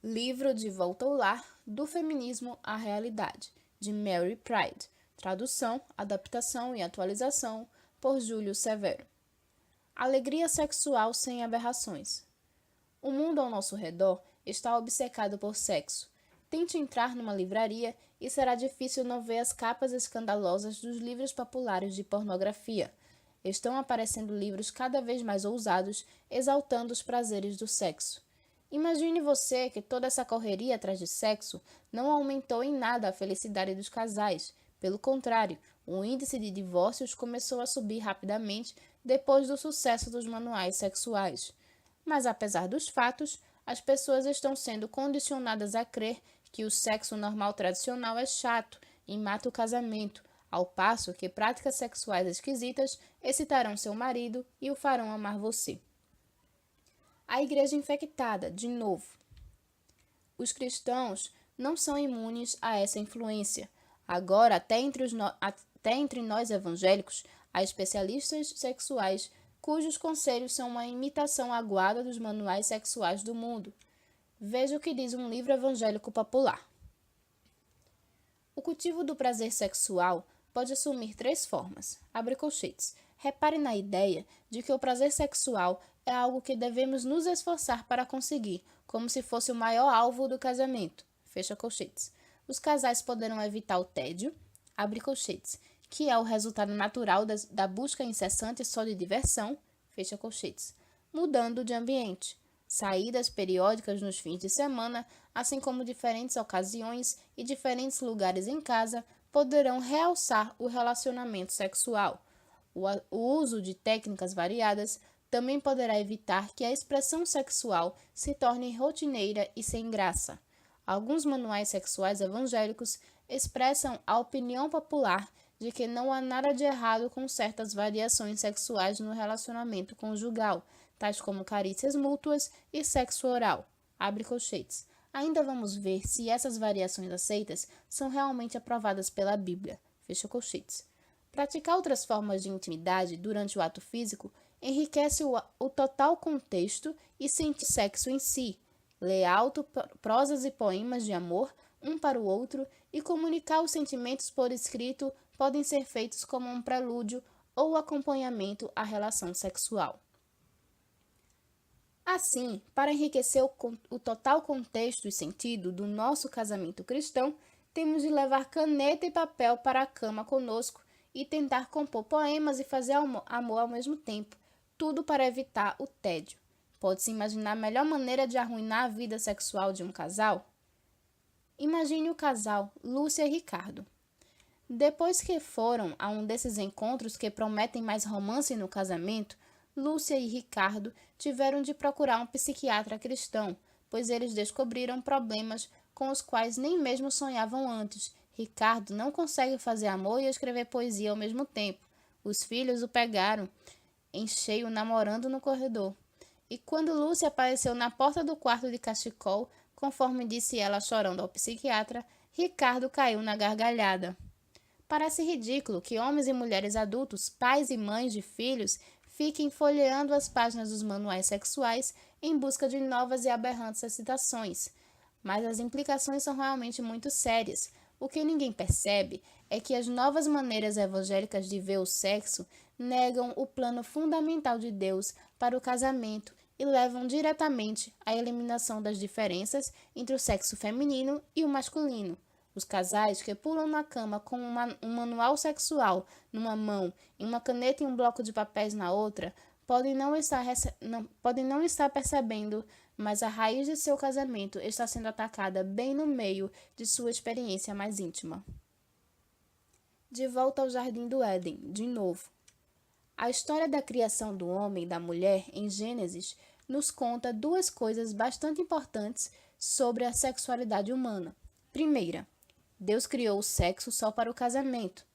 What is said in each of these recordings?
Livro De Volta ao Lar, do Feminismo à Realidade, de Mary Pride. Tradução, adaptação e atualização, por Júlio Severo. Alegria sexual sem aberrações. O mundo ao nosso redor está obcecado por sexo. Tente entrar numa livraria e será difícil não ver as capas escandalosas dos livros populares de pornografia. Estão aparecendo livros cada vez mais ousados, exaltando os prazeres do sexo. Imagine você que toda essa correria atrás de sexo não aumentou em nada a felicidade dos casais. Pelo contrário, o índice de divórcios começou a subir rapidamente depois do sucesso dos manuais sexuais. Mas apesar dos fatos, as pessoas estão sendo condicionadas a crer que o sexo normal tradicional é chato e mata o casamento, ao passo que práticas sexuais esquisitas excitarão seu marido e o farão amar você. A igreja infectada, de novo. Os cristãos não são imunes a essa influência. Agora, até entre nós evangélicos, há especialistas sexuais cujos conselhos são uma imitação aguada dos manuais sexuais do mundo. Veja o que diz um livro evangélico popular. O cultivo do prazer sexual pode assumir 3 formas. Abre colchetes. Repare na ideia de que o prazer sexual é algo que devemos nos esforçar para conseguir, como se fosse o maior alvo do casamento. Fecha colchetes. Os casais poderão evitar o tédio, abre colchetes, que é o resultado natural da busca incessante só de diversão, fecha colchetes, mudando de ambiente. Saídas periódicas nos fins de semana, assim como diferentes ocasiões e diferentes lugares em casa, poderão realçar o relacionamento sexual. O uso de técnicas variadas também poderá evitar que a expressão sexual se torne rotineira e sem graça. Alguns manuais sexuais evangélicos expressam a opinião popular de que não há nada de errado com certas variações sexuais no relacionamento conjugal, tais como carícias mútuas e sexo oral. Abre colchetes. Ainda vamos ver se essas variações aceitas são realmente aprovadas pela Bíblia. Fecha colchetes. Praticar outras formas de intimidade durante o ato físico enriquece o total contexto e sentir sexo em si. Ler alto prosas e poemas de amor um para o outro e comunicar os sentimentos por escrito podem ser feitos como um prelúdio ou acompanhamento à relação sexual. Assim, para enriquecer o total contexto e sentido do nosso casamento cristão, temos de levar caneta e papel para a cama conosco e tentar compor poemas e fazer amor ao mesmo tempo, tudo para evitar o tédio. Pode-se imaginar a melhor maneira de arruinar a vida sexual de um casal? Imagine o casal Lúcia e Ricardo. Depois que foram a um desses encontros que prometem mais romance no casamento, Lúcia e Ricardo tiveram de procurar um psiquiatra cristão, pois eles descobriram problemas com os quais nem mesmo sonhavam antes. Ricardo não consegue fazer amor e escrever poesia ao mesmo tempo. Os filhos o pegaram em cheio namorando no corredor. E quando Lúcia apareceu na porta do quarto de cachecol, conforme disse ela chorando ao psiquiatra, Ricardo caiu na gargalhada. Parece ridículo que homens e mulheres adultos, pais e mães de filhos, fiquem folheando as páginas dos manuais sexuais em busca de novas e aberrantes excitações. Mas as implicações são realmente muito sérias. O que ninguém percebe é que as novas maneiras evangélicas de ver o sexo negam o plano fundamental de Deus para o casamento e levam diretamente à eliminação das diferenças entre o sexo feminino e o masculino. Os casais que pulam na cama com um manual sexual numa mão e uma caneta e um bloco de papéis na outra podem não estar percebendo, mas a raiz de seu casamento está sendo atacada bem no meio de sua experiência mais íntima. De volta ao Jardim do Éden, de novo. A história da criação do homem e da mulher em Gênesis nos conta 2 coisas bastante importantes sobre a sexualidade humana. Primeira, Deus criou o sexo só para o casamento.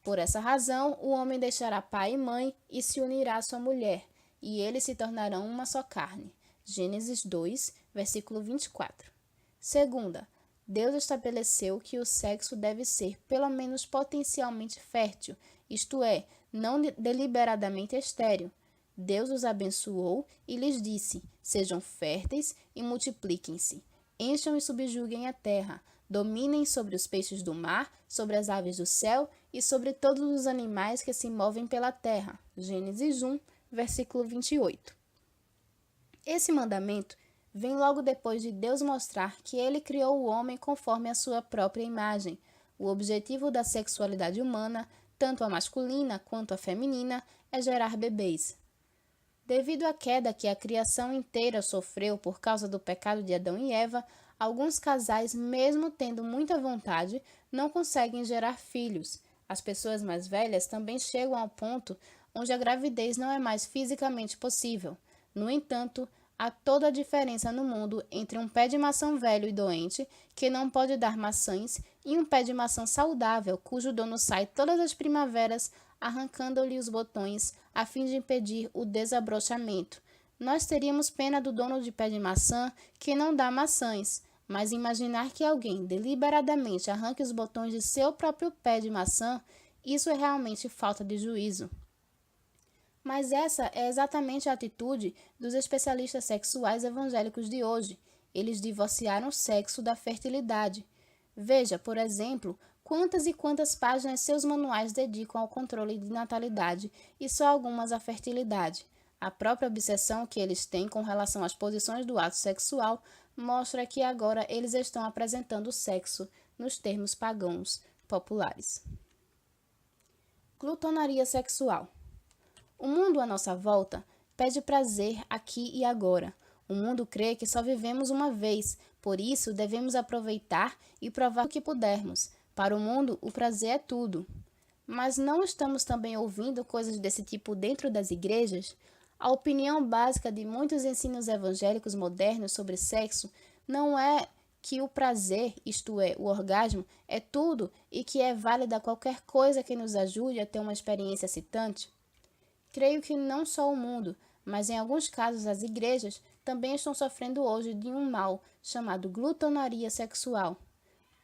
Por essa razão, o homem deixará pai e mãe e se unirá à sua mulher, e eles se tornarão uma só carne. Gênesis 2, versículo 24. Segunda, Deus estabeleceu que o sexo deve ser pelo menos potencialmente fértil, isto é, não deliberadamente estéril. Deus os abençoou e lhes disse: sejam férteis e multipliquem-se. encham e subjuguem a terra, dominem sobre os peixes do mar, sobre as aves do céu e sobre todos os animais que se movem pela terra. Gênesis 1, versículo 28. Esse mandamento vem logo depois de Deus mostrar que ele criou o homem conforme a sua própria imagem. O objetivo da sexualidade humana, tanto a masculina quanto a feminina, é gerar bebês. Devido à queda que a criação inteira sofreu por causa do pecado de Adão e Eva, alguns casais, mesmo tendo muita vontade, não conseguem gerar filhos. As pessoas mais velhas também chegam ao ponto onde a gravidez não é mais fisicamente possível. No entanto, há toda a diferença no mundo entre um pé de maçã velho e doente, que não pode dar maçãs, e um pé de maçã saudável, cujo dono sai todas as primaveras arrancando-lhe os botões, a fim de impedir o desabrochamento. Nós teríamos pena do dono de pé de maçã que não dá maçãs, mas imaginar que alguém deliberadamente arranque os botões de seu próprio pé de maçã, isso é realmente falta de juízo. Mas essa é exatamente a atitude dos especialistas sexuais evangélicos de hoje. Eles divorciaram o sexo da fertilidade. Veja, por exemplo, quantas e quantas páginas seus manuais dedicam ao controle de natalidade e só algumas à fertilidade. A própria obsessão que eles têm com relação às posições do ato sexual mostra que agora eles estão apresentando o sexo nos termos pagãos populares. Glutonaria sexual. O mundo à nossa volta pede prazer aqui e agora. O mundo crê que só vivemos uma vez, por isso devemos aproveitar e provar o que pudermos. Para o mundo, o prazer é tudo. Mas não estamos também ouvindo coisas desse tipo dentro das igrejas? A opinião básica de muitos ensinos evangélicos modernos sobre sexo não é que o prazer, isto é, o orgasmo, é tudo e que é válida qualquer coisa que nos ajude a ter uma experiência excitante? Creio que não só o mundo, mas em alguns casos as igrejas também estão sofrendo hoje de um mal chamado glutonaria sexual.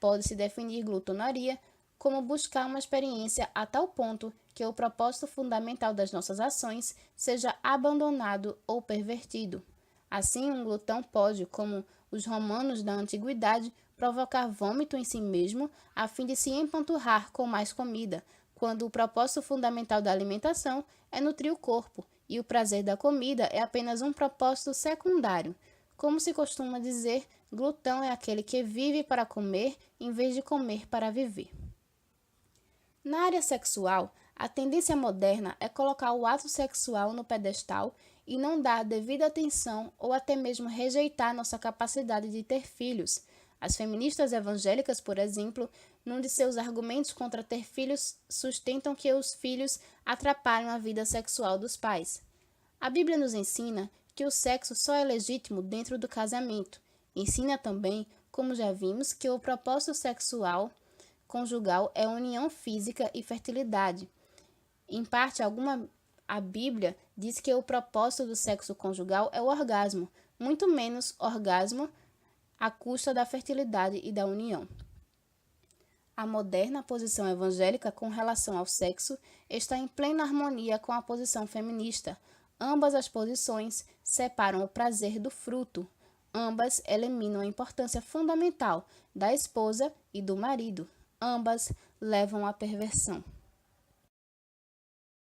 Pode-se definir glutonaria como buscar uma experiência a tal ponto que o propósito fundamental das nossas ações seja abandonado ou pervertido. Assim, um glutão pode, como os romanos da antiguidade, provocar vômito em si mesmo a fim de se empanturrar com mais comida, quando o propósito fundamental da alimentação é nutrir o corpo, e o prazer da comida é apenas um propósito secundário. Como se costuma dizer, glutão é aquele que vive para comer em vez de comer para viver. Na área sexual, a tendência moderna é colocar o ato sexual no pedestal e não dar devida atenção ou até mesmo rejeitar nossa capacidade de ter filhos. As feministas evangélicas, por exemplo, num de seus argumentos contra ter filhos, sustentam que os filhos atrapalham a vida sexual dos pais. A Bíblia nos ensina que o sexo só é legítimo dentro do casamento. Ensina também, como já vimos, que o propósito sexual conjugal é união física e fertilidade. Em parte alguma, a Bíblia diz que o propósito do sexo conjugal é o orgasmo, muito menos orgasmo à custa da fertilidade e da união. A moderna posição evangélica com relação ao sexo está em plena harmonia com a posição feminista. Ambas as posições separam o prazer do fruto. Ambas eliminam a importância fundamental da esposa e do marido. Ambas levam à perversão.